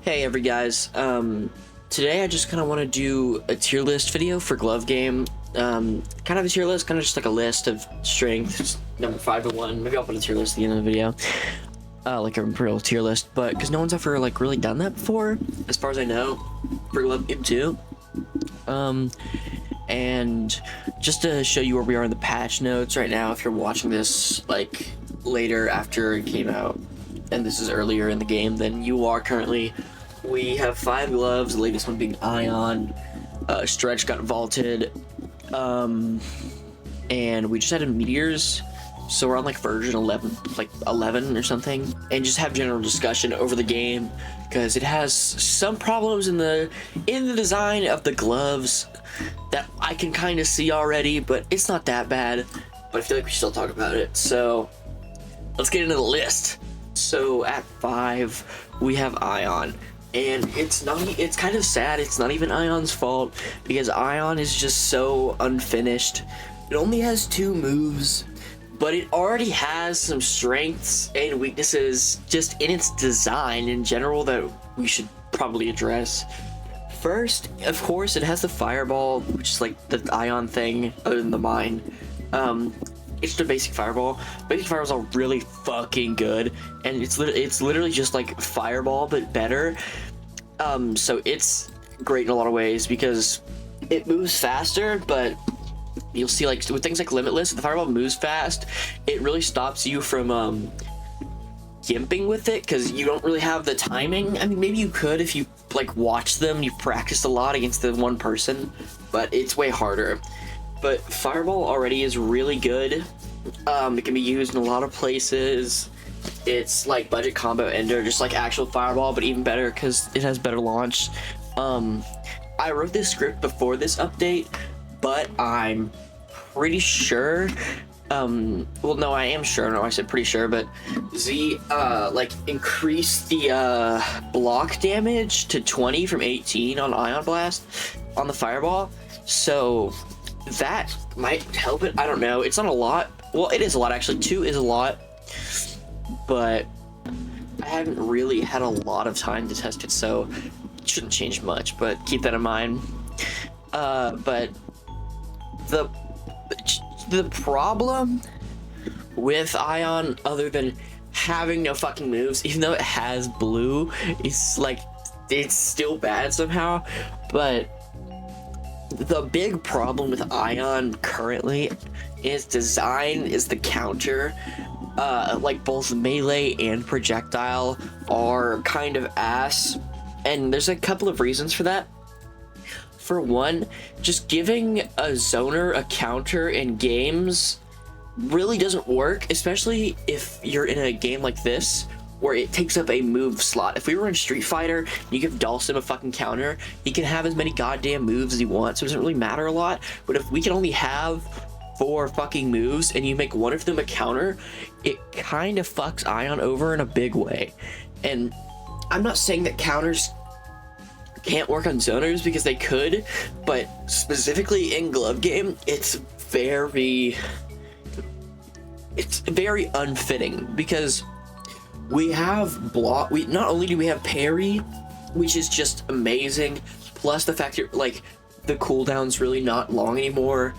Hey every guys, today I just kind of want to do a tier list video for glove game. Kind of a tier list, kind of just like a list of strengths, number 5 to 1. Maybe I'll put a tier list at the end of the video, like a real tier list, but because no one's ever like really done that before, as far as I know, for glove game too. And just to show you where we are in the patch notes right now, if you're watching this like later after it came out, and this is earlier in the game than you are currently, we have 5 gloves, the latest one being Ion. Stretch got vaulted, and we just added meteors, so we're on like version 11, like 11 or something, and just have general discussion over the game because it has some problems in the design of the gloves that I can kind of see already, but it's not that bad. But I feel like we should still talk about it, so let's get into the list. So at 5 we have Ion, and it's kind of sad. It's not even Ion's fault because Ion is just so unfinished. It only has 2 moves, but it already has some strengths and weaknesses just in its design in general that we should probably address. First, of course, it has the fireball, which is like the Ion thing other than the mine. It's the basic fireball. Basic fireballs are really fucking good, and it's literally just like fireball but better. So it's great in a lot of ways because it moves faster, but you'll see like with things like limitless, the fireball moves fast. It really stops you from gimping with it because you don't really have the timing. I mean, maybe you could if you like watch them, you've practiced a lot against the one person, but it's way harder. But fireball already is really good. It can be used in a lot of places. It's like budget combo ender, just like actual fireball, but even better because it has better launch. I wrote this script before this update, but I'm pretty sure, well, no, I am sure. No, I said pretty sure, but Z like increased the block damage to 20 from 18 on Ion Blast on the fireball, so that might help it. I don't know. It's not a lot. Well, it is a lot actually. 2 is a lot, but I haven't really had a lot of time to test it, so it shouldn't change much, but keep that in mind. But the problem with Ion, other than having no fucking moves, even though it has blue, it's like it's still bad somehow. But the big problem with Ion currently is design, is the counter. Like both melee and projectile are kind of ass, and there's a couple of reasons for that. For one, just giving a zoner a counter in games really doesn't work, especially if you're in a game like this where it takes up a move slot. If we were in Street Fighter, you give Dhalsim a fucking counter, he can have as many goddamn moves as he wants, so it doesn't really matter a lot. But if we can only have 4 fucking moves and you make one of them a counter, it kind of fucks Ion over in a big way. And I'm not saying that counters can't work on zoners, because they could, but specifically in glove game, it's very unfitting because we have block. We not only do we have parry, which is just amazing, plus the fact that like the cooldown's really not long anymore,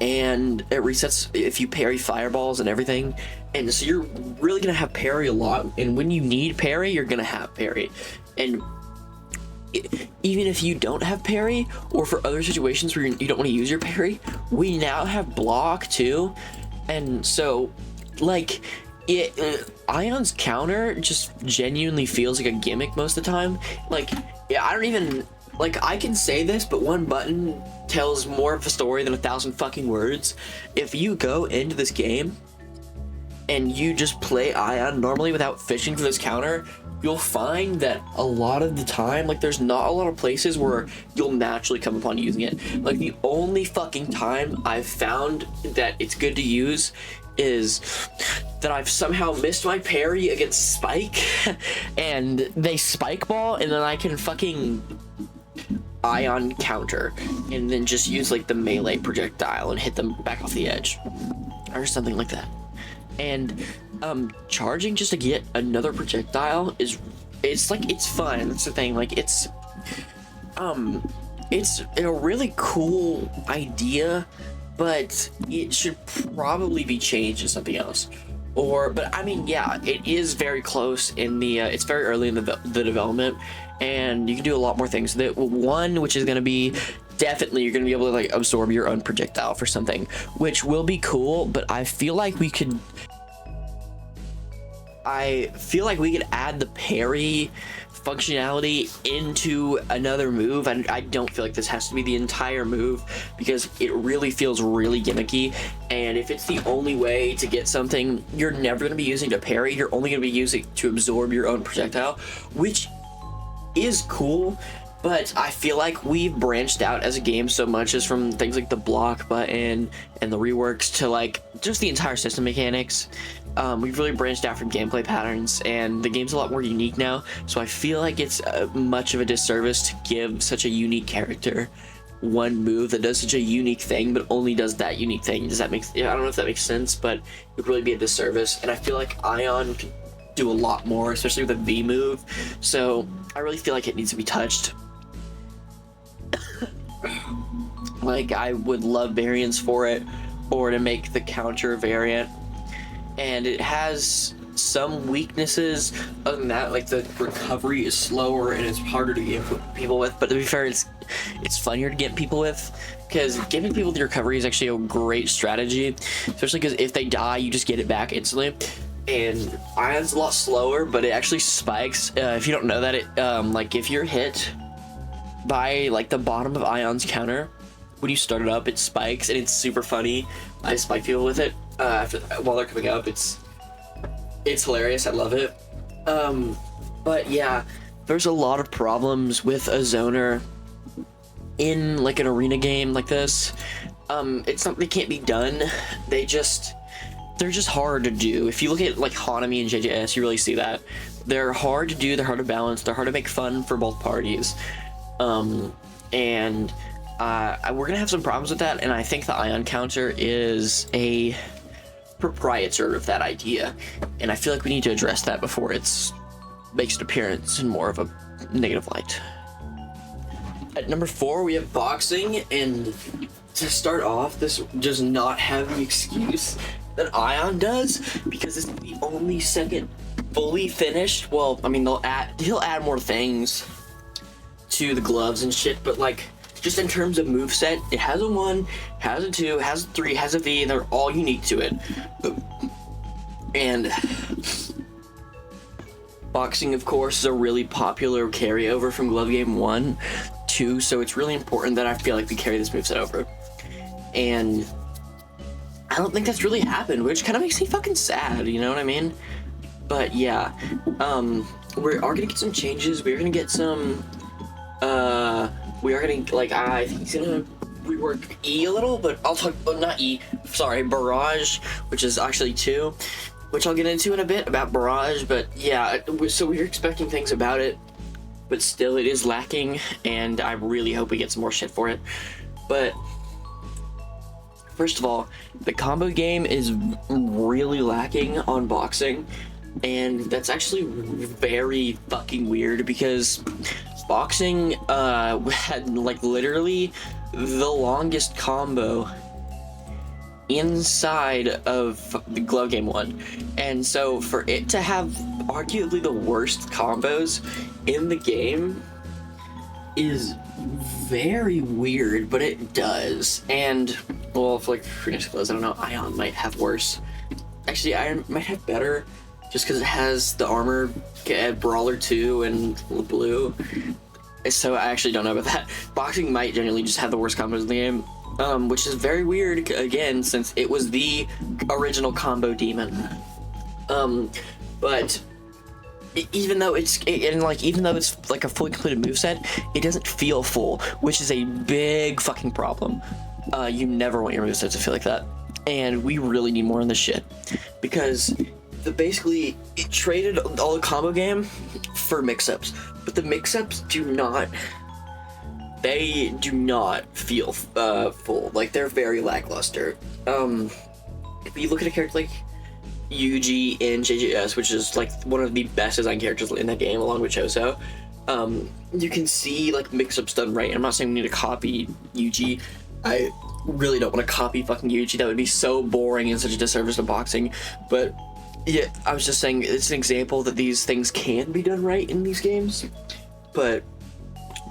and it resets if you parry fireballs and everything, and so you're really gonna have parry a lot, and when you need parry, you're gonna have parry. And even if you don't have parry, or for other situations where you don't want to use your parry, we now have block too. And so like Ion's counter just genuinely feels like a gimmick most of the time. Like, yeah, I don't even, like, I can say this, but one button tells more of a story than 1,000 fucking words. If you go into this game and you just play Ion normally without fishing for this counter, you'll find that a lot of the time, like, there's not a lot of places where you'll naturally come upon using it. Like, the only fucking time I've found that it's good to use is that I've somehow missed my parry against Spike and they spike ball, and then I can fucking Ion counter and then just use like the melee projectile and hit them back off the edge or something like that. And charging just to get another projectile is it's like, it's fun. That's the thing. Like, it's a really cool idea, but it should probably be changed to something else. But I mean, yeah, it is very close in the, it's very early in the development, and you can do a lot more things. One, which is going to be, definitely you're going to be able to like absorb your own projectile for something, which will be cool, but I feel like we could add the parry functionality into another move, and I don't feel like this has to be the entire move, because it really feels really gimmicky. And if it's the only way to get something, you're never going to be using to parry, you're only going to be using to absorb your own projectile, which is cool. But I feel like we've branched out as a game so much, as from things like the block button and the reworks to like just the entire system mechanics. We've really branched out from gameplay patterns, and the game's a lot more unique now. So I feel like it's much of a disservice to give such a unique character one move that does such a unique thing, but only does that unique thing. Does that make? I don't know if that makes sense, but it would really be a disservice. And I feel like Ion could do a lot more, especially with the V move. So I really feel like it needs to be touched. Like, I would love variants for it, or to make the counter variant. And it has some weaknesses. Other than that, like, the recovery is slower and it's harder to get people with. But to be fair, it's funnier to get people with, because giving people the recovery is actually a great strategy, especially because if they die, you just get it back instantly. And Ion's a lot slower, but it actually spikes. If you don't know that, it like, if you're hit by like the bottom of Ion's counter, when you start it up, it spikes, and it's super funny. I spike people with it while they're coming up. It's hilarious. I love it. But yeah, there's a lot of problems with a zoner in like an arena game like this. It's not, they can't be done. They're just hard to do. If you look at like Hanami and JJS, you really see that. They're hard to do, they're hard to balance, they're hard to make fun for both parties. We're gonna have some problems with that, and I think the Ion counter is a proprietor of that idea, and I feel like we need to address that before it makes an appearance in more of a negative light. At number 4, we have boxing, and to start off, this does not have the excuse that Ion does, because it's the only second fully finished. Well, I mean, he'll add more things to the gloves and shit, but like, just in terms of moveset, it has a 1, has a 2, has a 3, has a V, and they're all unique to it. And boxing, of course, is a really popular carryover from Glove Game 1, 2, so it's really important that I feel like we carry this moveset over. And I don't think that's really happened, which kind of makes me fucking sad, you know what I mean? But yeah, we are gonna get some changes. We're gonna get some, we are gonna, like, I think he's gonna rework E a little, but I'll talk, not E, sorry, Barrage, which is actually 2, which I'll get into in a bit about Barrage. But yeah, so we're expecting things about it, but still it is lacking, and I really hope we get some more shit for it. But first of all, the combo game is really lacking on boxing, and that's actually very fucking weird, because boxing had like literally the longest combo inside of the Glove Game 1, and so for it to have arguably the worst combos in the game is very weird, but it does. And well, if like Phoenix Close, I don't know, Ion might have worse. Actually, Ion might have better, just because it has the armor at Brawler 2 and Blue. So I actually don't know about that. Boxing might generally just have the worst combos in the game, which is very weird, again, since it was the original combo demon. But even though it's like a fully completed moveset, it doesn't feel full, which is a big fucking problem. You never want your moveset to feel like that, and we really need more on this shit, because basically it traded all the combo game for mix-ups, but the mix-ups do not feel full. Like, they're very lackluster. If you look at a character like Yuji in JJS, which is like one of the best design characters in that game, along with Choso. You can see like mix-ups done right. I'm not saying we need to copy Yuji. I really don't want to copy fucking Yuji. That would be so boring and such a disservice to boxing. But yeah, I was just saying it's an example that these things can be done right in these games. But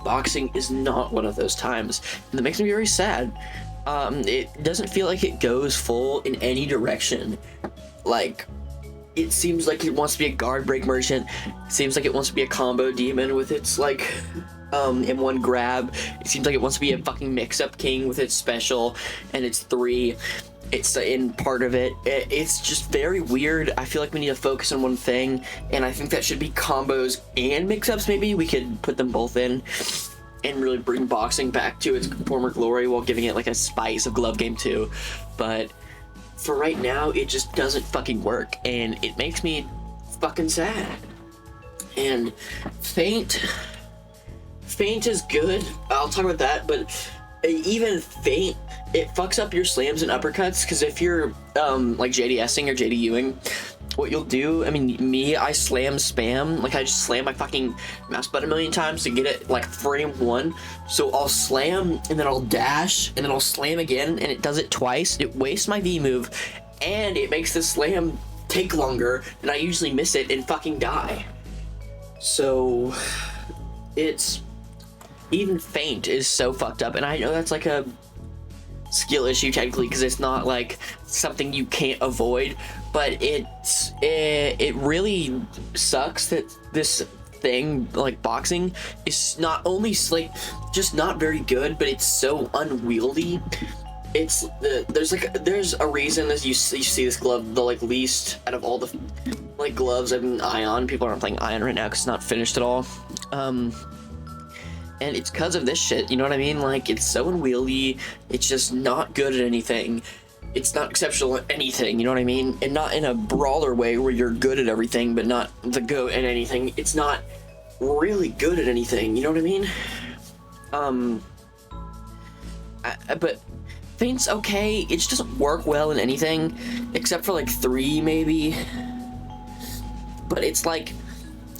boxing is not one of those times, and that makes me very sad. It doesn't feel like it goes full in any direction. Like, it seems like it wants to be a guard break merchant. It seems like it wants to be a combo demon with its like M1 grab. It seems like it wants to be a fucking mix-up king with its special and its 3. It's in part of it. It's just very weird. I feel like we need to focus on one thing, and I think that should be combos and mix-ups. Maybe we could put them both in and really bring boxing back to its former glory while giving it like a spice of glove game too. But for right now, it just doesn't fucking work, and it makes me fucking sad. And Feint is good. I'll talk about that, but even Feint, it fucks up your slams and uppercuts, because if you're like JDSing or JDUing, what you'll do, I mean, I slam spam, like I just slam my fucking mouse button a million times to get it like frame 1. So I'll slam and then I'll dash and then I'll slam again, and it does it twice. It wastes my V move, and it makes the slam take longer, and I usually miss it and fucking die. So it's, even Feint is so fucked up, and I know that's like a skill issue technically, because it's not like something you can't avoid, but it really sucks that this thing like boxing is not only like just not very good, but it's so unwieldy. It's there's a reason as you see this glove the like least out of all the like gloves in Ion. People aren't playing Ion right now because it's not finished at all. And it's because of this shit, you know what I mean? Like, it's so unwieldy, it's just not good at anything. It's not exceptional at anything, you know what I mean? And not in a brawler way where you're good at everything, but not the goat at anything. It's not really good at anything, you know what I mean? But Feint's okay, it just doesn't work well in anything, except for like 3 maybe. But it's like,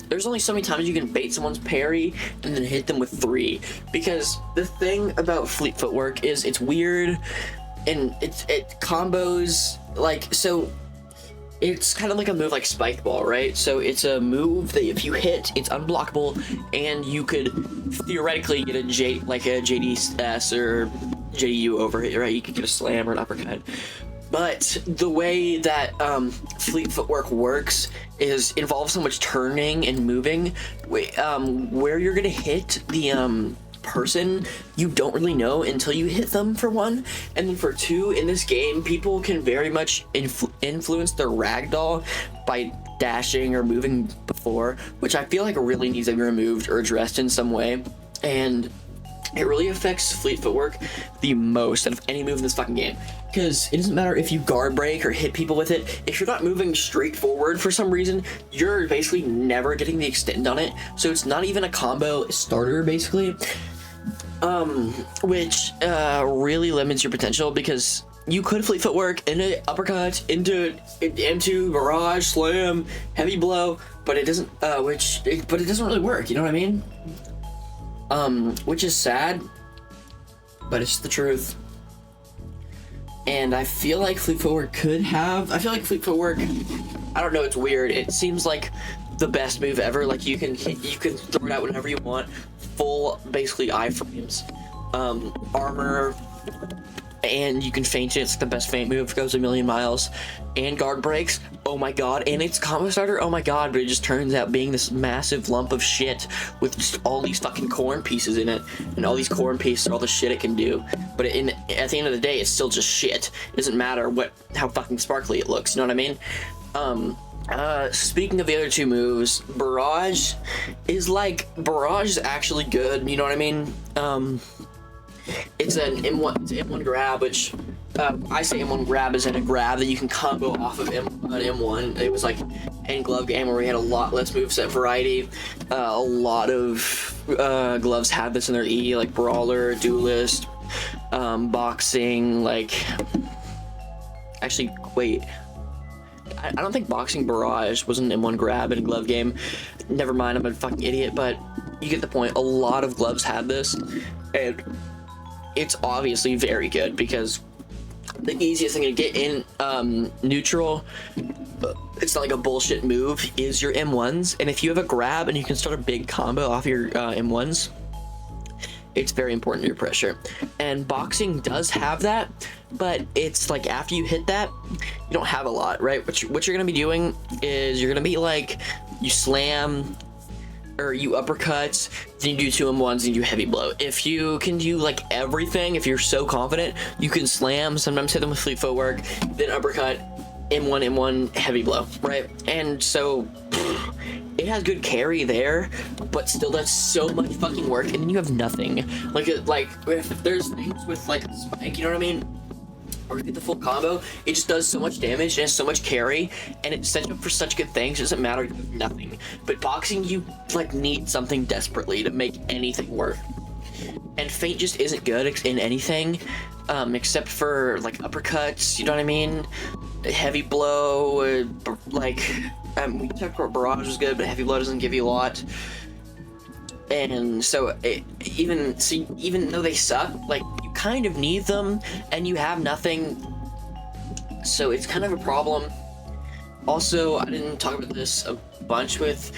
there's only so many times you can bait someone's parry and then hit them with 3, because the thing about fleet footwork is it's weird, and it combos like, so it's kind of like a move like spike ball, right? So it's a move that if you hit, it's unblockable, and you could theoretically get a JDS or JDU over it, right? You could get a slam or an uppercut. But the way that fleet footwork works is involves so much turning and moving, where you're gonna hit the person you don't really know until you hit them, for 1, and then for 2, in this game people can very much influence their ragdoll by dashing or moving before, which I feel like really needs to be removed or addressed in some way, and it really affects fleet footwork the most out of any move in this fucking game. Because it doesn't matter if you guard break or hit people with it, if you're not moving straight forward for some reason, you're basically never getting the extend on it. So it's not even a combo starter, basically. Which really limits your potential, because you could fleet footwork into uppercut, into barrage, slam, heavy blow, but it doesn't but it doesn't really work, you know what I mean? Which is sad, but it's the truth. And I feel like fleet footwork I feel like fleet footwork, I don't know, it's weird. It seems like the best move ever. Like, you can throw it out whenever you want. Full, basically, iframes. Armor, and you can feint it. It's the best feint move. Goes a million miles. And guard breaks. Oh my god. And it's combo starter. Oh my god. But it just turns out being this massive lump of shit with just all these fucking corn pieces in it. And all these corn pieces are all the shit it can do. But at the end of the day, it's still just shit. It doesn't matter how fucking sparkly it looks. You know what I mean? Speaking of the other 2 moves, Barrage is actually good. You know what I mean? It's an M1 grab, which I say M1 grab is in a grab that you can combo off of M1. It was like in glove game where we had a lot less moveset variety. A lot of gloves have this in their E, like Brawler, Duelist, boxing, like... Actually, wait. I don't think Boxing Barrage was an M1 grab in a glove game. Never mind, I'm a fucking idiot, but you get the point. A lot of gloves have this, and it's obviously very good because the easiest thing to get in neutral, it's not like a bullshit move, is your M1s. And if you have a grab and you can start a big combo off your M1s, it's very important to your pressure. And boxing does have that, but it's like after you hit that, you don't have a lot, right? What you're gonna be doing is you're gonna be like, you slam, or you uppercut, then you do 2 M1s and you do heavy blow. If you can do like everything, if you're so confident, you can slam, sometimes hit them with fleet footwork, then uppercut, M1, heavy blow, right? And so it has good carry there, but still that's so much fucking work, and then you have nothing. Like if there's things with like a spike, you know what I mean? Or get the full combo, it just does so much damage and has so much carry, and it sets you up for such good things. It doesn't matter, you have nothing. But boxing, you like need something desperately to make anything work. And Fate just isn't good in anything, except for like uppercuts, you know what I mean? Heavy blow, we talked about Barrage is good, but heavy blow doesn't give you a lot. And so even though they suck, like, you kind of need them, and you have nothing, so it's kind of a problem. Also, I didn't talk about this a bunch with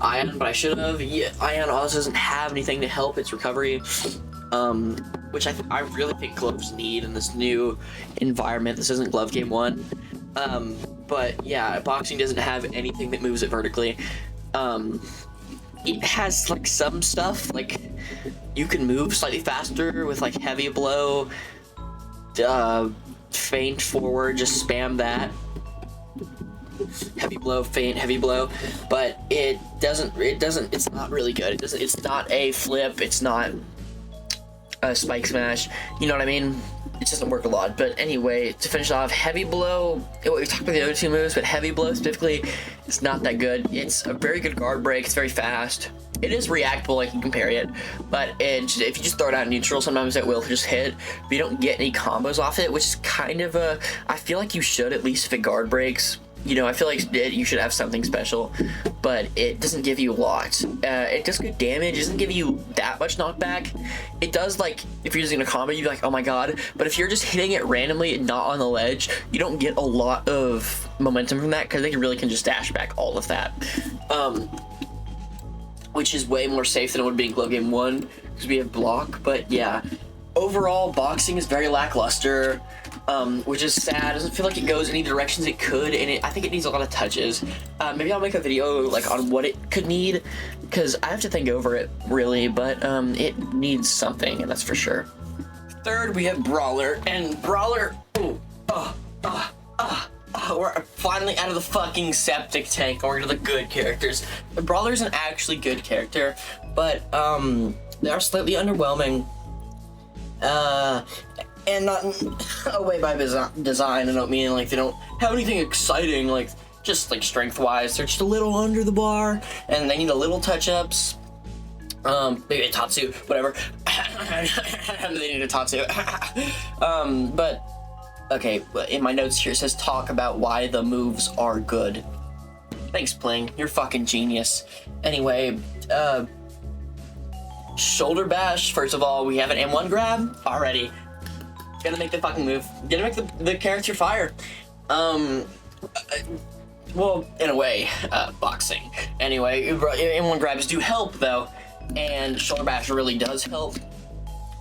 Ion, but I should have. Yeah, Ion also doesn't have anything to help its recovery, which I really think gloves need in this new environment. This isn't Glove Game 1. But yeah, boxing doesn't have anything that moves it vertically. It has like some stuff, like you can move slightly faster with like heavy blow, feint forward, just spam that. Heavy blow, feint, heavy blow, but it's not really good. It's not a flip, it's not a spike smash, you know what I mean? It doesn't work a lot. But anyway, to finish off, heavy blow, we talked about the other 2 moves, but heavy blow specifically is not that good. It's a very good guard break, it's very fast. It is reactable, like you can parry it, but if you just throw it out neutral, sometimes it will just hit, but you don't get any combos off it, which is kind of I feel like you should, at least if it guard breaks. You know, I feel like you should have something special, but it doesn't give you a lot. It does good damage, it doesn't give you that much knockback. It does, like, if you're using a combo, you'd be like, oh my god, but if you're just hitting it randomly and not on the ledge, you don't get a lot of momentum from that, because they really can just dash back all of that. Which is way more safe than it would be in Glove Game 1, because we have block, but yeah. Overall, boxing is very lackluster. Which is sad. It doesn't feel like it goes any directions it could, and I think it needs a lot of touches. Maybe I'll make a video like on what it could need, because I have to think over it really, but it needs something, and that's for sure. Third, we have Brawler, and Brawler, we're finally out of the fucking septic tank, and we're to the good characters. Brawler's an actually good character, but they are slightly underwhelming. And not away by design. I don't mean like they don't have anything exciting, like just like strength-wise. They're just a little under the bar, and they need a little touch-ups. Maybe a Tatsu, whatever. They need a Tatsu. But okay, in my notes here it says talk about why the moves are good. Thanks, Pling. You're fucking genius. Anyway, shoulder bash. First of all, we have an M1 grab already. Gonna make the fucking move. Gonna make the character fire. Well, in a way, boxing. Anyway, M1 grabs do help though, and shoulder bash really does help.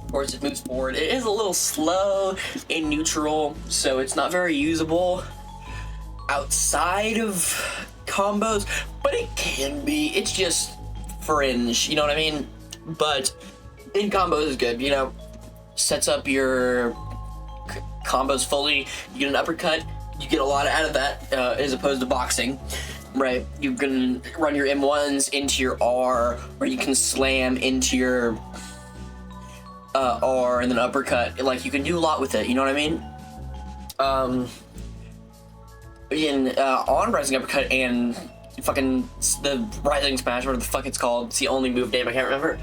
Of course, it moves forward. It is a little slow in neutral, so it's not very usable outside of combos, but it can be. It's just fringe, you know what I mean? But in combos is good, you know. Sets up your combos fully. You get an uppercut, you get a lot out of that, as opposed to boxing, right? You can run your M1s into your R, or you can slam into your R and then uppercut. Like, you can do a lot with it, you know what I mean? On Rising Uppercut and fucking the Rising Smash, whatever the fuck it's called, it's the only move name I can't remember.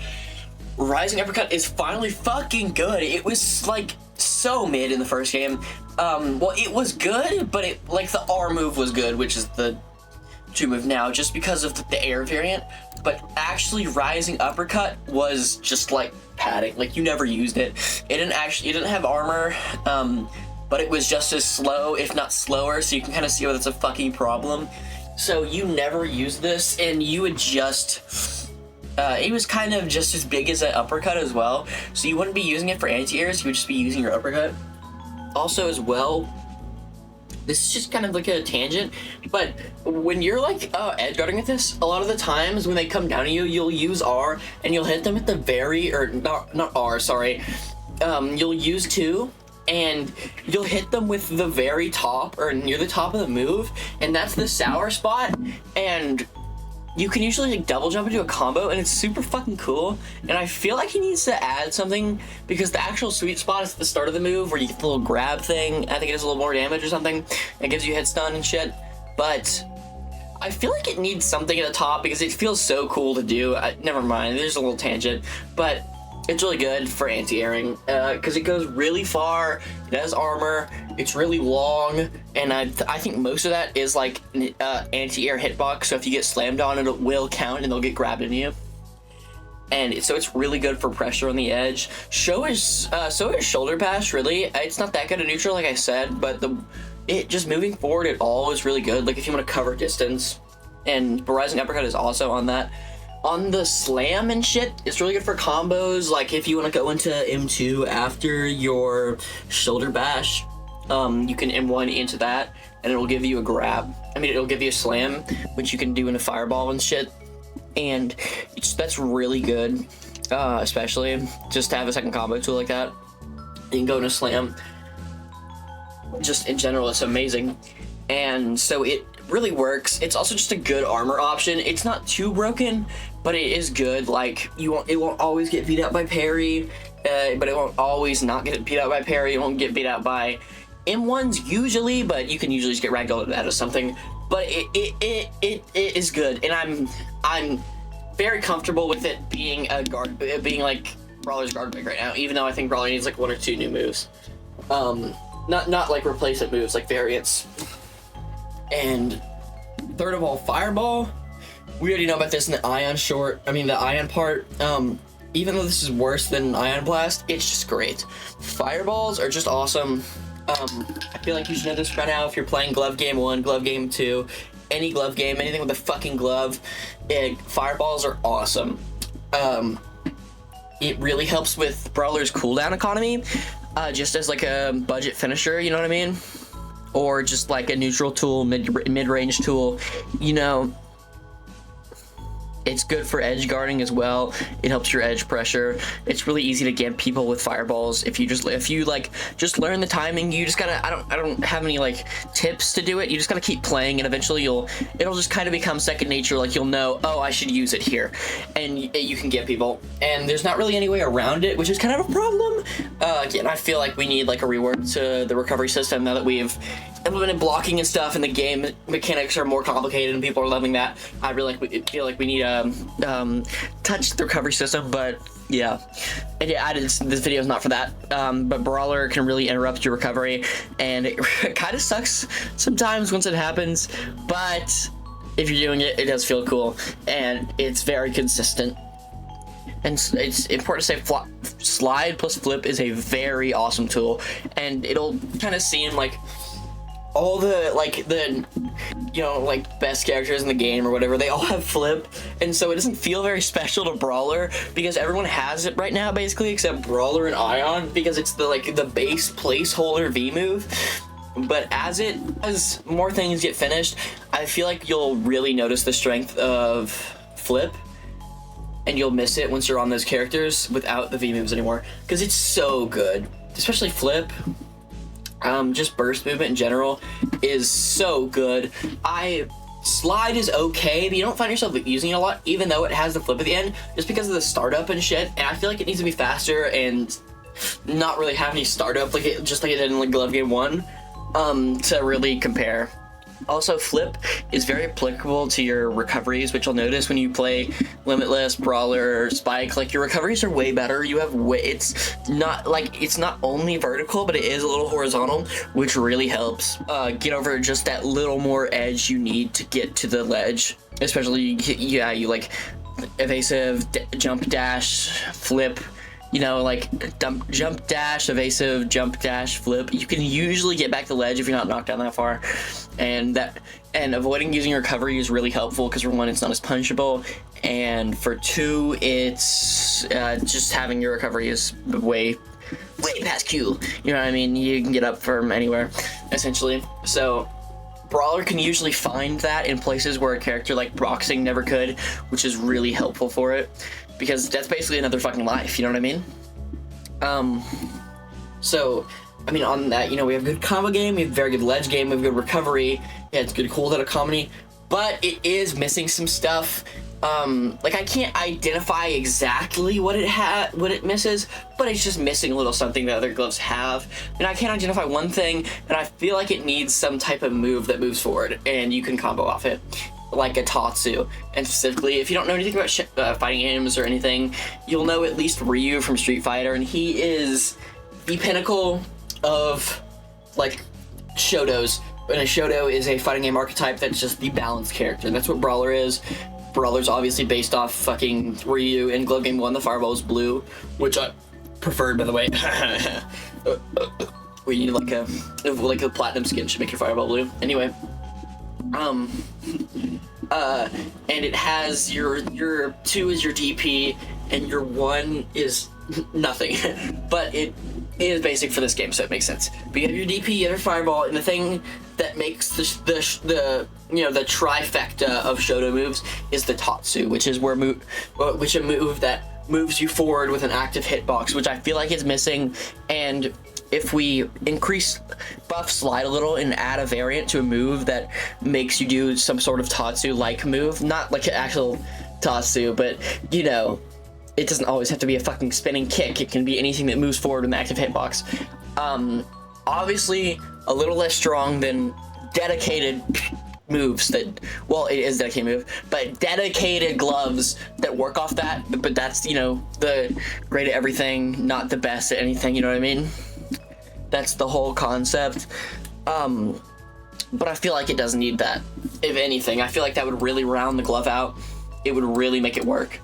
Rising Uppercut is finally fucking good. It was like so mid in the first game. Well, it was good, but it, like, the R move was good, which is the 2 move now, just because of the air variant. But actually rising uppercut was just like padding. Like, you never used it. It didn't have armor, but it was just as slow, if not slower, so you can kind of see why that's a fucking problem. So you never used this, and you would just... it was kind of just as big as an uppercut as well, so you wouldn't be using it for anti-airs, you would just be using your uppercut. Also as well, this is just kind of like a tangent, but when you're like edge guarding with this, a lot of the times when they come down to you, you'll use R, and you'll hit them at the very, or not R, sorry, you'll use 2, and you'll hit them with the very top, or near the top of the move, and that's the sour spot, and you can usually like double jump into a combo, and it's super fucking cool. And I feel like he needs to add something, because the actual sweet spot is at the start of the move where you get the little grab thing. I think it does a little more damage or something. It gives you hit stun and shit. But I feel like it needs something at the top because it feels so cool to do. Never mind, there's a little tangent, but it's really good for anti-airing because it goes really far. It has armor. It's really long, and I think most of that is like anti-air hitbox. So if you get slammed on, it will count, and they'll get grabbed into you. And so it's really good for pressure on the edge. So is shoulder bash. Really, it's not that good at neutral, like I said, but it just moving forward at all is really good. Like if you want to cover distance, and rising uppercut is also on that. On the slam and shit, it's really good for combos. Like if you want to go into M2 after your shoulder bash, you can M1 into that, and it'll give you a grab. I mean, it'll give you a slam, which you can do into fireball and shit. And that's really good, especially just to have a second combo tool like that. You can go into slam. Just in general, it's amazing. And so it really works. It's also just a good armor option. It's not too broken, but it is good. Like it won't always get beat out by parry, but it won't always not get beat out by parry. It won't get beat out by M1s usually, but you can usually just get ragdolled out of something. But it is good, and I'm very comfortable with it being a guard, being like Brawler's guard pick right now. Even though I think Brawler needs like 1 or 2 new moves, not like replacement moves, like variants. And third of all, Fireball. We already know about this in the the Ion part. Even though this is worse than Ion Blast, it's just great. Fireballs are just awesome. I feel like you should know this by now if you're playing Glove Game 1, Glove Game 2, any glove game, anything with a fucking glove. Fireballs are awesome. It really helps with Brawler's cooldown economy, just as like a budget finisher, you know what I mean? Or just like a neutral tool, mid-range tool, you know. It's good for edge guarding as well. It helps your edge pressure. It's really easy to get people with fireballs. If you just learn the timing, you just gotta, I don't have any like tips to do it. You just gotta keep playing, and eventually it'll just kind of become second nature. Like you'll know, oh, I should use it here, and you can get people. And there's not really any way around it, which is kind of a problem. Again, I feel like we need like a rework to the recovery system now that we've implemented blocking and stuff, and the game mechanics are more complicated and people are loving that. I really feel like we need a touch the recovery system, but yeah. And yeah, this video is not for that, but Brawler can really interrupt your recovery, and it kind of sucks sometimes once it happens, but if you're doing it, it does feel cool, and it's very consistent. And it's important to say slide plus flip is a very awesome tool, and it'll kind of seem like all the best characters in the game or whatever, they all have flip, and so it doesn't feel very special to Brawler because everyone has it right now basically except Brawler and Ion, because it's the base placeholder V move. But as more things get finished, I feel like you'll really notice the strength of flip, and you'll miss it once you're on those characters without the V moves anymore, because it's so good, especially flip. Just burst movement in general is so good. Slide is okay, but you don't find yourself using it a lot, even though it has the flip at the end, just because of the startup and shit. And I feel like it needs to be faster and not really have any startup just like it did in like Glove Game 1, to really compare. Also, flip is very applicable to your recoveries, which you'll notice when you play Limitless, Brawler, or Spike. Like, your recoveries are way better. You have way, it's not only vertical, but it is a little horizontal, which really helps get over just that little more edge you need to get to the ledge. Especially, you like evasive, jump, dash, flip. You know, like jump dash, evasive, jump dash, flip. You can usually get back to the ledge if you're not knocked down that far, and avoiding using recovery is really helpful because for one, it's not as punishable, and for two, it's just having your recovery is way past Q. You know what I mean? You can get up from anywhere, essentially. So Brawler can usually find that in places where a character like Boxing never could, which is really helpful for it. Because that's basically another fucking life, you know what I mean? So, I mean, on that, you know, we have a good combo game, we have a very good ledge game, we have good recovery, yeah, it's good cooldown economy, but it is missing some stuff. Like, I can't identify exactly what it misses, but it's just missing a little something that other gloves have. And I can't identify one thing, and I feel like it needs some type of move that moves forward, and you can combo off it. Like a Tatsu, and specifically, if you don't know anything about fighting games or anything, you'll know at least Ryu from Street Fighter, and he is the pinnacle of, like, Shotos. And a Shoto is a fighting game archetype that's just the balanced character. That's what Brawler is. Brawler's obviously based off fucking Ryu. In Glove Game 1, the fireball is blue, which I preferred, by the way. We need like a platinum skin should make your fireball blue. Anyway. And it has your 2 is your DP, and your 1 is nothing. But it is basic for this game, so it makes sense. But you have your DP, you have your fireball, and the thing that makes the trifecta of Shoto moves is the Tatsu, which is a move that moves you forward with an active hitbox, which I feel like is missing. And if we increase buff slide a little and add a variant to a move that makes you do some sort of Tatsu-like move, not like an actual Tatsu, but, you know, it doesn't always have to be a fucking spinning kick. It can be anything that moves forward with an active hitbox. Obviously, a little less strong than dedicated moves that, well, it is a dedicated move, but dedicated gloves that work off that, but that's, you know, the great at everything, not the best at anything, you know what I mean? That's the whole concept. But I feel like it doesn't need that. If anything, I feel like that would really round the glove out. It would really make it work.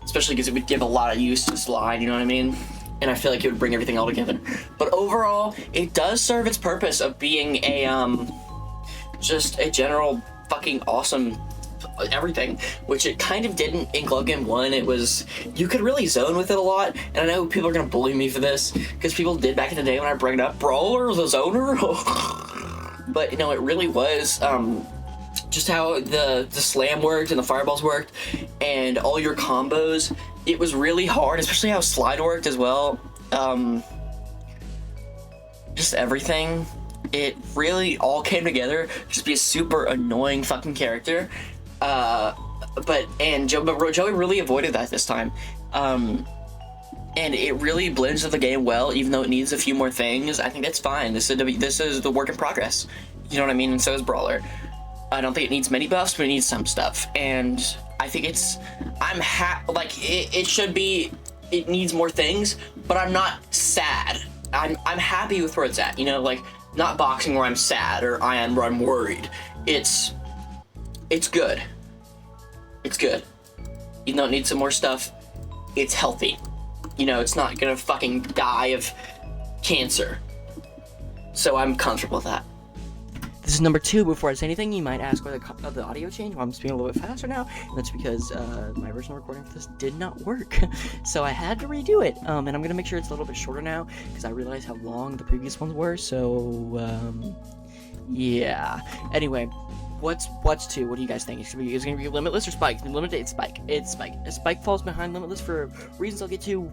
Especially because it would give a lot of use to slide, you know what I mean? And I feel like it would bring everything all together. But overall, it does serve its purpose of being a, just a general fucking awesome everything, which it kind of didn't in Glove Game 1. It was, you could really zone with it a lot, and I know people are gonna bully me for this, because people did back in the day when I bring it up, Brawler, the zoner? But, you know, it really was, just how the slam worked and the fireballs worked, and all your combos, it was really hard, especially how slide worked as well. Just everything. It really all came together just to be a super annoying fucking character. But Joey really avoided that this time. And it really blends with the game well, even though it needs a few more things. I think that's fine. This is the work in progress. You know what I mean? And so is Brawler. I don't think it needs many buffs, but it needs some stuff. And I think it should be, it needs more things, but I'm not sad. I'm happy with where it's at, you know, like, not boxing where I'm sad or Ion where I'm worried. It's good. It's good. Even though it needs some more stuff, it's healthy. You know, it's not gonna fucking die of cancer. So I'm comfortable with that. This is number 2. Before I say anything, you might ask why the audio changed. Well, I'm speaking a little bit faster now, and that's because my original recording for this did not work. So I had to redo it, and I'm going to make sure it's a little bit shorter now, because I realized how long the previous ones were, so, yeah. Anyway, what's 2? What do you guys think? Is it going to be Limitless or Spike? Limited, it's Spike. It's Spike. Spike falls behind Limitless for reasons I'll get to,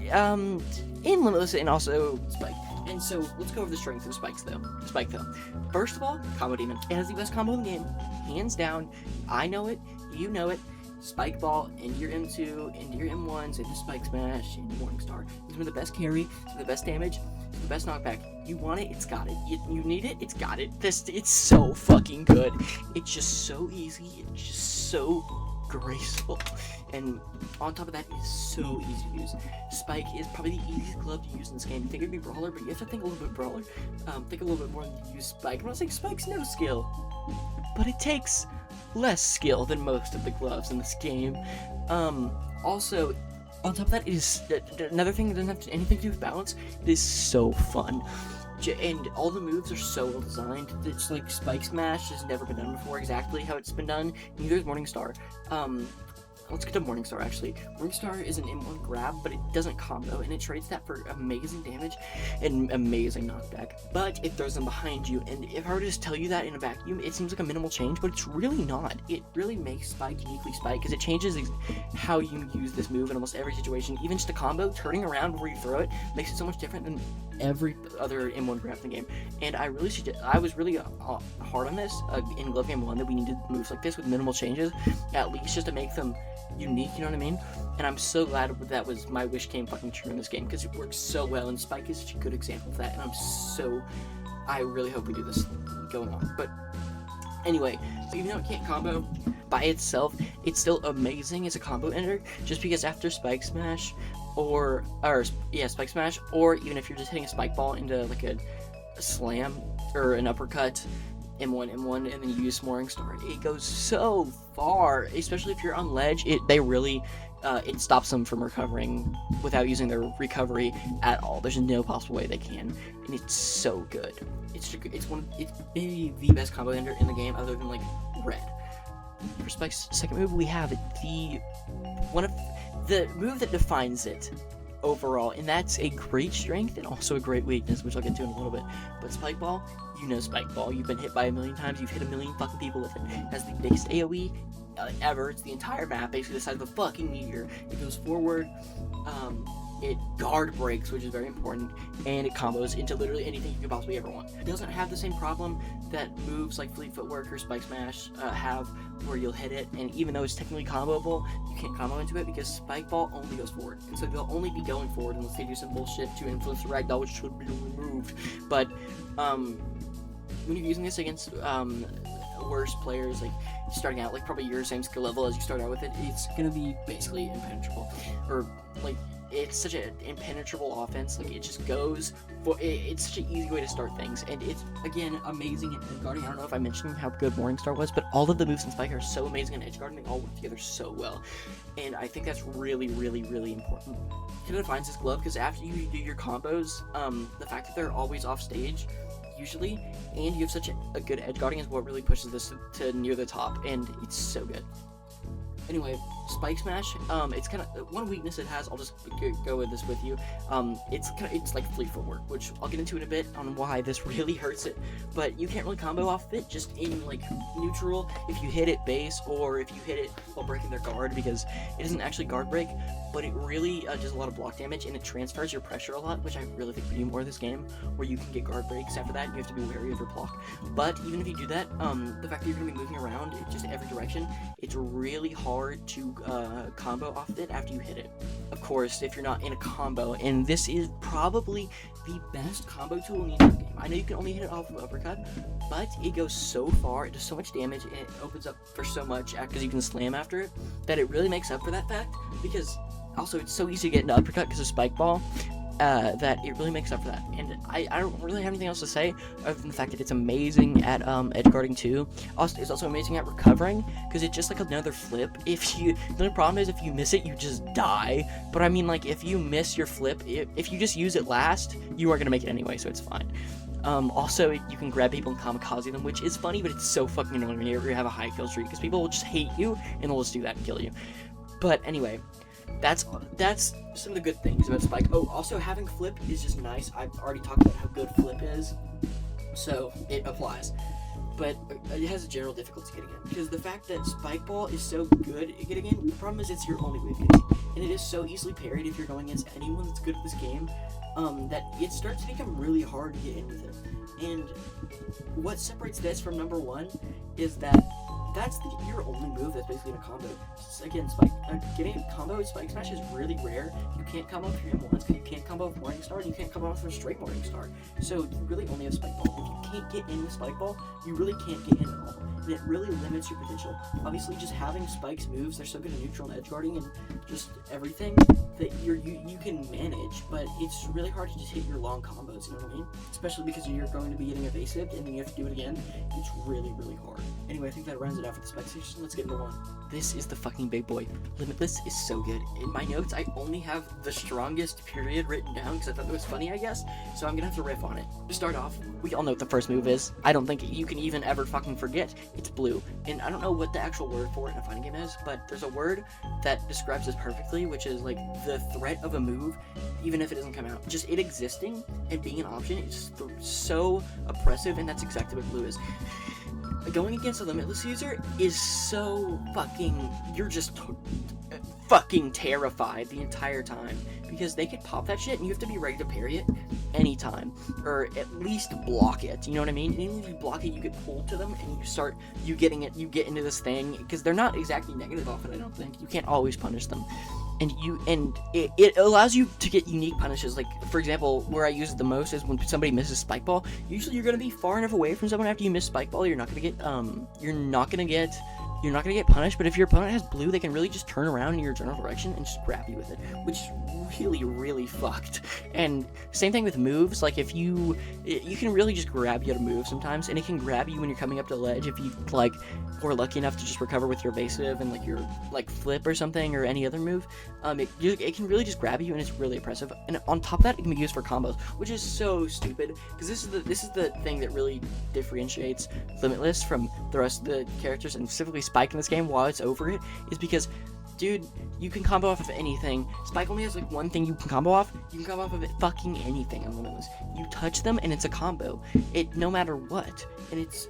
in Limitless, and also Spike. And so, let's go over the strength of Spike though. First of all, Combo Demon. It has the best combo in the game, hands down. I know it, you know it, Spike Ball into your M2, into your M1s, into Spike Smash, into Morningstar. It's the best carry, it's the best damage, it's the best knockback. You want it, it's got it. You need it, it's got it. It's so fucking good. It's just so easy, it's just so graceful. And on top of that, it's so easy to use. Spike is probably the easiest glove to use in this game. You think it'd be Brawler, but you have to think a little bit Brawler. Think a little bit more than you use Spike. I'm not saying Spike's no skill, but it takes less skill than most of the gloves in this game. Also, on top of that, it is another thing that doesn't have anything to do with balance. It is so fun. And all the moves are so well designed. It's like Spike Smash has never been done before exactly how it's been done. Neither is Morningstar. Let's get to Morningstar, actually. Morningstar is an M1 grab, but it doesn't combo, and it trades that for amazing damage and amazing knockback. But it throws them behind you, and if I were to just tell you that in a vacuum, it seems like a minimal change, but it's really not. It really makes Spike uniquely Spike, because it changes how you use this move in almost every situation. Even just a combo, turning around before you throw it, makes it so much different than every other M1 grab in the game. And I was really hard on this in Glove Game 1, that we needed moves like this with minimal changes, at least just to make them unique, you know what I mean? And I'm so glad that was my wish came fucking true in this game, because it works so well, and Spike is such a good example of that, and I really hope we do this going on. But anyway, so even though it can't combo by itself, it's still amazing as a combo ender, just because after Spike Smash, Spike Smash, or even if you're just hitting a Spike Ball into like a slam, or an uppercut, M1, and then you use Morningstar, it goes so far, especially if you're on ledge. It stops them from recovering without using their recovery at all. There's no possible way they can, and it's so good. It's maybe the best combo ender in the game, other than like Red. For Spike's second move, we have one of the move that defines it overall, and that's a great strength and also a great weakness, which I'll get to in a little bit. But Spike Ball, you know Spike Ball, you've been hit by a million times, you've hit a million fucking people with it. It has the biggest AoE ever. It's the entire map, basically the size of a fucking meteor. It goes forward, it guard breaks, which is very important, and it combos into literally anything you could possibly ever want. It doesn't have the same problem that moves like Fleet Footwork or Spike Smash have, where you'll hit it, and even though it's technically comboable, you can't combo into it because Spike Ball only goes forward, and so they'll only be going forward unless they do some bullshit to influence the ragdoll, which should be removed. But when you're using this against worse players, like starting out like probably your same skill level as you start out with it, it's gonna be basically impenetrable, or like it's such an impenetrable offense. Like it just goes for it's such an easy way to start things, and it's again amazing at edge guarding. I don't know if I mentioned how good Morningstar was, but all of the moves in Spike are so amazing at edge guarding. They all work together so well, and I think that's really, really, really important. It defines this glove because after you do your combos, the fact that they're always off stage usually, and you have such a good edge guarding is what really pushes this to near the top, and it's so good. Anyway, Spike Smash, it's kind of one weakness it has. I'll just go with this with you. It's like Fleet Footwork, which I'll get into in a bit on why this really hurts it. But you can't really combo off of it just in like neutral if you hit it base, or if you hit it while breaking their guard, because it doesn't actually guard break, but it really does a lot of block damage, and it transfers your pressure a lot, which I really think we need more of this game, where you can get guard breaks after that. You have to be wary of your block. But even if you do that, the fact that you're going to be moving around in just every direction, it's really hard to combo off of it after you hit it. Of course, if you're not in a combo, and this is probably the best combo tool in the entire game. I know you can only hit it off of uppercut, but it goes so far, it does so much damage, and it opens up for so much because you can slam after it, that it really makes up for that fact, because also it's so easy to get into uppercut because of Spike Ball, that it really makes up for that. And I don't really have anything else to say other than the fact that it's amazing at edge guarding too. Also, it's also amazing at recovering, because it's just like another flip. The only problem is if you miss it, you just die. But I mean, like, if you miss your flip, if you just use it last, you are gonna make it anyway, so it's fine. Also, you can grab people and kamikaze them, which is funny, but it's so fucking annoying when you have a high kill streak, because people will just hate you and they'll just do that and kill you. But anyway, that's some of the good things about Spike. Oh, also having Flip is just nice. I've already talked about how good Flip is, so it applies. But it has a general difficulty getting in, because the fact that Spike Ball is so good at getting in, the problem is it's your only way of getting in, and it is so easily parried if you're going against anyone that's good at this game, that it starts to become really hard to get in with it. And what separates this from number one is that that's your only move that's basically in a combo. Again, Spike, getting a combo with Spike Smash is really rare. You can't combo with your M1s because you can't combo with Morning Star, and you can't combo with a straight Morning Star. So you really only have Spike Ball. If you can't get in with Spike Ball, you really can't get in at all. And it really limits your potential. Obviously, just having Spike's moves, they're so good at neutral and edge guarding and just everything that you can manage, but it's really hard to just hit your long combos, you know what I mean? Especially because you're going to be getting evasive and then you have to do it again. It's really, really hard. Anyway, I think that rounds it out for the Spike section. Let's get into one. This is the fucking big boy. Limitless is so good. In my notes, I only have the strongest period written down because I thought it was funny, I guess. So I'm gonna have to riff on it. To start off, we all know what the first move is. I don't think you can even ever fucking forget. It's blue. And I don't know what the actual word for it in a fighting game is, but there's a word that describes this perfectly, which is like the threat of a move, even if it doesn't come out. Just it existing and being an option is so oppressive, and that's exactly what blue is. Going against a Limitless user is so fucking, you're just fucking terrified the entire time, because they could pop that shit and you have to be ready to parry it anytime, or at least block it, you know what I mean? And even if you block it, you get pulled to them and you get into this thing, because they're not exactly negative off it, I don't think. You can't always punish them. And it allows you to get unique punishes. Like, for example, where I use it the most is when somebody misses Spike Ball. Usually you're gonna be far enough away from someone after you miss Spike Ball, you're not gonna get punished, but if your opponent has blue, they can really just turn around in your general direction and just grab you with it, which is really, really fucked. And same thing with moves. Like, if you can really just grab you at a move sometimes, and it can grab you when you're coming up to the ledge if you, like, were lucky enough to just recover with your evasive and, like, your, like, flip or something, or any other move. It can really just grab you, and it's really oppressive. And on top of that, it can be used for combos, which is so stupid, because this is the thing that really differentiates Limitless from the rest of the characters, and specifically Spike in this game while it's over it, is because, dude, you can combo off of anything. Spike only has like one thing you can combo off. You can combo off of it fucking anything on Limitless. You touch them and it's a combo. It no matter what. And it's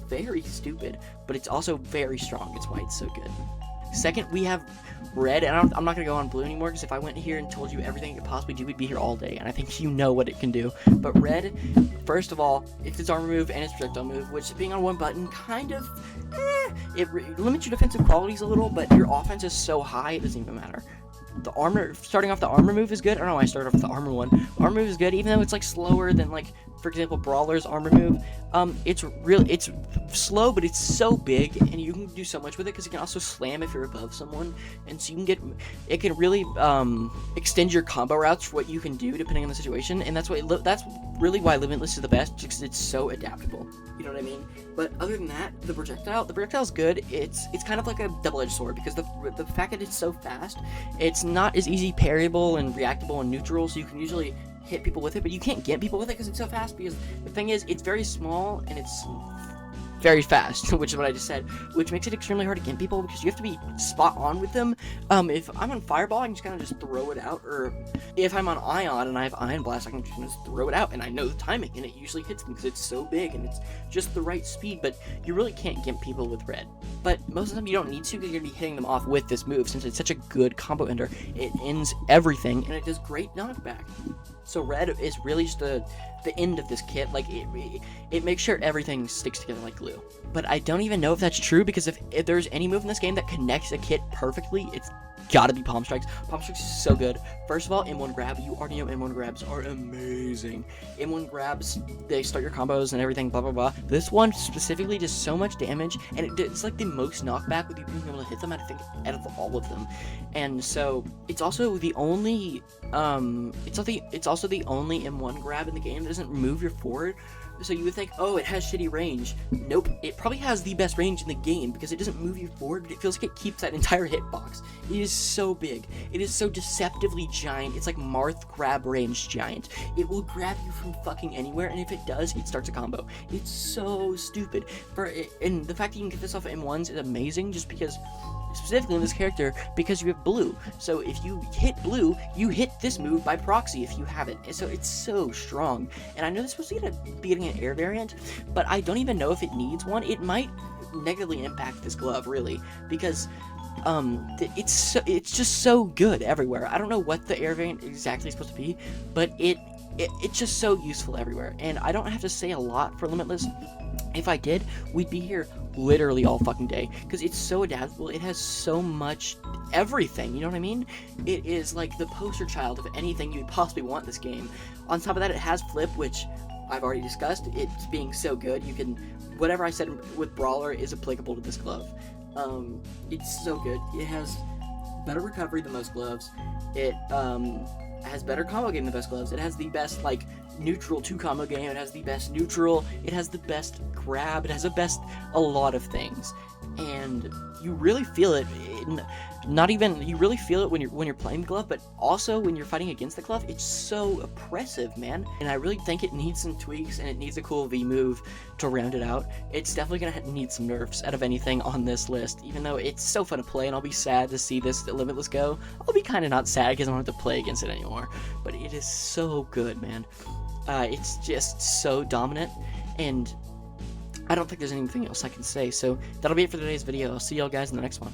very stupid, but it's also very strong. It's why it's so good. Second, we have red, and I'm not going to go on blue anymore, because if I went here and told you everything it could possibly do, we'd be here all day, and I think you know what it can do. But red, first of all, it's its armor move and its projectile move, which, being on one button, kind of, it limits your defensive qualities a little, but your offense is so high, it doesn't even matter. The armor, starting off the armor move is good. I don't know why I started off with the armor one. Armor move is good, even though it's like slower than, like, for example, Brawler's armor move. It's slow, but it's so big, and you can do so much with it, because it can also slam if you're above someone, and so it can really extend your combo routes for what you can do depending on the situation, and that's really why Limitless is the best, because it's so adaptable. You know what I mean? But other than that, the projectile's good. It's kind of like a double-edged sword, because the fact that it's so fast, it's not as easy parryable and reactable and neutral, so you can usually hit people with it, but you can't get people with it because it's so fast, because the thing is, it's very small and it's very fast, which is what I just said, which makes it extremely hard to get people, because you have to be spot on with them. If I'm on Fireball, I can just kind of just throw it out, or if I'm on Ion and I have Ion Blast, I can just throw it out, and I know the timing, and it usually hits them because it's so big and it's just the right speed, but you really can't get people with red. But most of the time you don't need to, because you're going to be hitting them off with this move, since it's such a good combo ender. It ends everything, and it does great knockback. So red is really just the end of this kit. Like, it makes sure everything sticks together like glue. But I don't even know if that's true, because if there's any move in this game that connects a kit perfectly, it's gotta be Palm Strikes. Palm Strikes is so good. First of all, M1 grab. You already know M1 grabs are amazing. M1 grabs, they start your combos and everything, blah, blah, blah. This one specifically does so much damage, and it's like the most knockback with you being able to hit them, I think, out of all of them. And so, it's also the only, it's also the only M1 grab in the game that doesn't move your forward. So you would think, oh, it has shitty range. Nope, it probably has the best range in the game, because it doesn't move you forward, but it feels like it keeps that entire hitbox. It is so big. It is so deceptively giant. It's like Marth grab range giant. It will grab you from fucking anywhere, and if it does, it starts a combo. It's so stupid. And the fact that you can get this off of M1s is amazing, just because, specifically in this character, because you have blue. So if you hit blue, you hit this move by proxy if you have it. So it's so strong. And I know this supposed to be getting an air variant, but I don't even know if it needs one. It might negatively impact this glove, really, because it's just so good everywhere. I don't know what the air variant exactly is supposed to be, but it it's just so useful everywhere. And I don't have to say a lot for Limitless. If I did, we'd be here literally all fucking day, because it's so adaptable. It has so much everything, you know what I mean? It is like the poster child of anything you would possibly want in this game. On top of that, it has Flip, which I've already discussed. It's being so good, you can, whatever I said with Brawler is applicable to this glove. It's so good. It has better recovery than most gloves. It has better combo game than most gloves. It has the best, like, neutral 2 combo game. It has the best neutral. It has the best grab. It has a lot of things. And you really feel it. You really feel it when you're playing the glove, but also when you're fighting against the glove. It's so oppressive, man. And I really think it needs some tweaks, and it needs a cool V move to round it out. It's definitely gonna need some nerfs out of anything on this list, even though it's so fun to play, and I'll be sad to see this Limitless go. I'll be kind of not sad because I don't have to play against it anymore, but it is so good, man. It's just so dominant, and I don't think there's anything else I can say. So that'll be it for today's video. I'll see y'all guys in the next one.